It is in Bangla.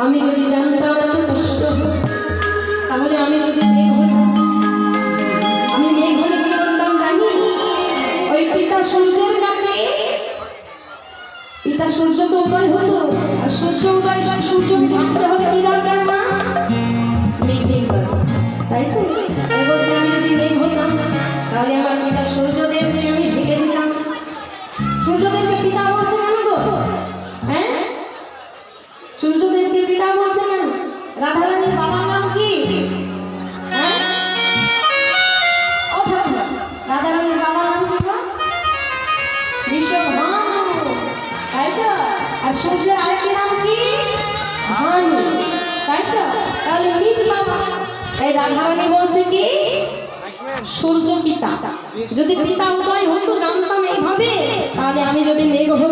আমি যদি জানতাম আমার কষ্ট তাহলে আমি যদি মেঘ হতাম, আমি মেঘ হলে কি করতাম জানি? ওই পিতা সূর্যের কাছে, পিতা সূর্য তো উদয় হতো, আর সূর্য উদয় সূর্যকে ঢাকতে হলে কি দরকার না? মেঘ দরকার, তাই তো? তাই বলছে আমি যদি মেঘ হতাম তাহলে আমার পিতা সূর্যদেবকে আমি ঢেকে দিতাম। সূর্যদেবকে পিতা বলছে কেন গো? হ্যাঁ, সূর্যদেবকে পিতা বলছে কেন? রাধারানীর বাবার নাম কি? হ্যাঁ, রাধারানীর বাবার নাম কি? ঋষভানু, তাই তো? আর সূর্যের আরেকটি নাম কি? ভানু, তাই তো? তাহলে নিজ বাবা, তাই রাধারানী বলছে কি সূর্য পিতা। যদি পিতা উদয় হতো জানতাম এইভাবে, তাহলে আমি যদি মেঘ